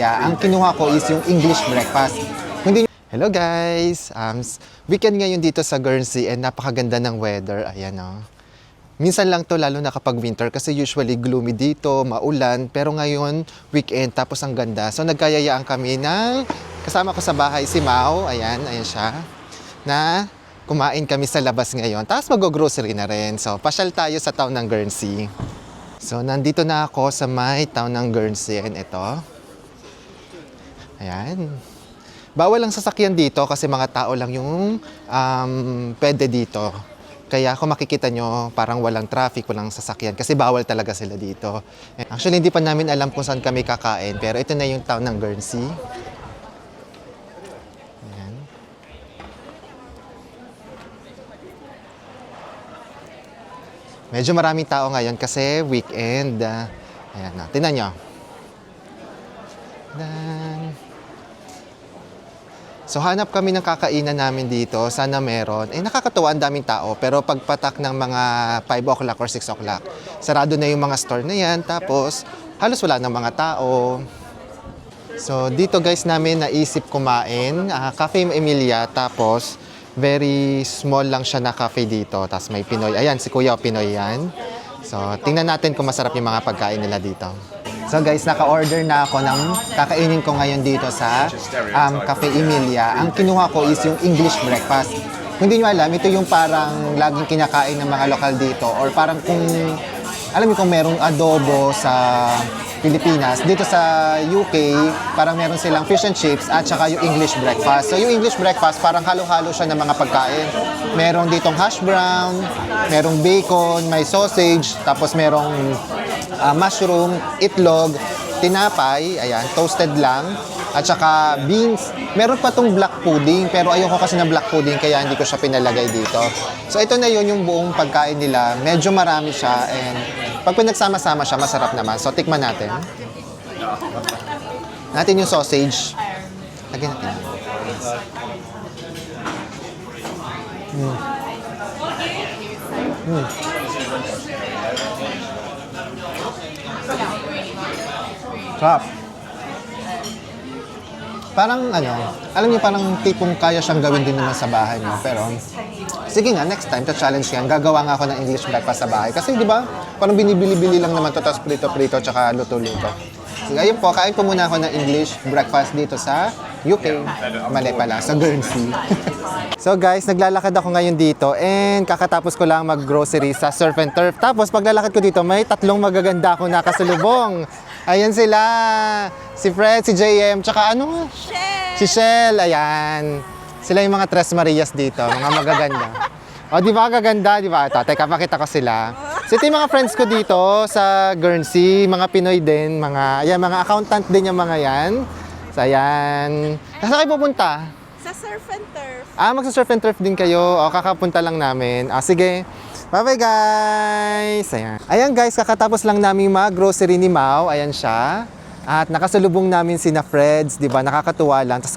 Ang kinuha ko is yung English breakfast. Hello guys! Weekend ngayon dito sa Guernsey and napakaganda ng weather. Ayan o. Minsan lang to lalo na kapag winter kasi usually gloomy dito, maulan. Pero ngayon, weekend, tapos ang ganda. So nagkayayaan kami ng kasama ko sa bahay si Mau. Ayan siya. Na kumain kami sa labas ngayon. Tapos mag-grocery na rin. So pasyal tayo sa town ng Guernsey. So nandito na ako sa may town ng Guernsey. And ito. Ayan. Bawal ang sasakyan dito kasi mga tao lang yung pwede dito. Kaya kung makikita nyo, parang walang traffic, walang sasakyan kasi bawal talaga sila dito. Actually, hindi pa namin alam kung saan kami kakain, pero ito na yung town ng Guernsey. Ayan. Medyo maraming tao ngayon kasi weekend. Ayan na, tingnan nyo. So hanap kami ng kakainan namin dito, sana meron. Nakakatuwa, ang daming tao, pero pagpatak ng mga 5 o'clock or 6 o'clock, sarado na yung mga store na yan, tapos halos wala ng mga tao. So dito guys namin naisip kumain, Cafe Emilia, tapos very small lang siya na cafe dito, tapos may Pinoy. Ayan, si Kuya Pinoy yan. So tingnan natin kung masarap yung mga pagkain nila dito. So guys, naka-order na ako ng kakainin ko ngayon dito sa Cafe Emilia. Ang kinuha ko is yung English breakfast. Kung hindi nyo alam, ito yung parang laging kinakain ng mga lokal dito. Or parang kung, alam niyo kung merong adobo sa Pilipinas, dito sa UK, parang meron silang fish and chips at saka yung English breakfast. So yung English breakfast, parang halo-halo siya ng mga pagkain. Meron ditong hash brown, merong bacon, may sausage, tapos merong mushroom, itlog, tinapay, ayan, toasted lang, at saka beans. Meron pa tong black pudding, pero ayoko kasi ng black pudding kaya hindi ko siya pinalagay dito. So ito na yun yung buong pagkain nila. Medyo marami siya and pag pinagsama-sama siya, masarap naman. So tikman natin. Natin yung sausage. Lagyan natin. Sarap. Parang alam niyo parang tipong kaya siyang gawin din naman sa bahay niyo. Pero sige nga, next time, challenge yan. Gagawa nga ako ng English breakfast sa bahay. Kasi di ba, parang binibili-bili lang naman to, tapos prito-prito, tsaka luto-luto. Sige, ayun po, kain po muna ako ng English breakfast dito sa UK. Mali pala, sa Guernsey. So guys, naglalakad ako ngayon dito and kakatapos ko lang mag-grocery sa Surf and Turf. Tapos paglalakad ko dito, may 3 magaganda akong nakasalubong. Ayan sila, si Fred, si JM, tsaka ano? Si Shell, ayan. Sila yung mga Tres Marias dito, mga magaganda. O, di ba gaganda, di ba? Ito, teka, pakita ko sila. So, ito yung mga friends ko dito sa Guernsey, mga Pinoy din, mga accountant din yung mga yan. So, ayan. Saan kayo pupunta? Sa Surf and Turf. Magsa-surf and turf din kayo. O, kakapunta lang namin. Sige. Bye-bye guys! Ayan guys, kakatapos lang namin mag-grocery ni Mau. Ayan siya. At nakasalubong namin sina Freds, di ba? Nakakatuwa lang. Tapos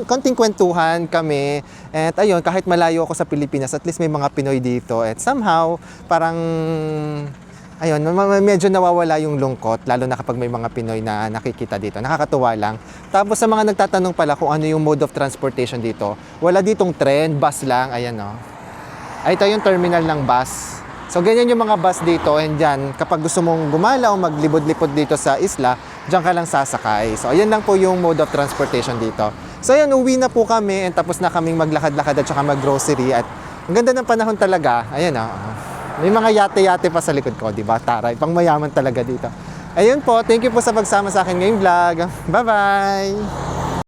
konting kwentuhan kami. At ayun, kahit malayo ako sa Pilipinas, at least may mga Pinoy dito. At somehow, parang ayun, medyo nawawala yung lungkot, lalo na kapag may mga Pinoy na nakikita dito. Nakakatuwa lang. Tapos sa mga nagtatanong pala kung ano yung mode of transportation dito, wala ditong tren, bus lang. Ayan o. Ito yung terminal ng bus. So, ganyan yung mga bus dito. And dyan, kapag gusto mong gumala o maglibod-lipod dito sa isla, dyan ka lang sasakay. So, ayan lang po yung mode of transportation dito. So, ayan, uwi na po kami and tapos na kaming maglakad-lakad at saka mag-grocery. At ang ganda ng panahon talaga. Ayan o. May mga yate-yate pa sa likod ko, di ba? Taray, pang mayaman talaga dito. Ayun po, thank you po sa pagsama sa akin ngayong vlog. Bye-bye!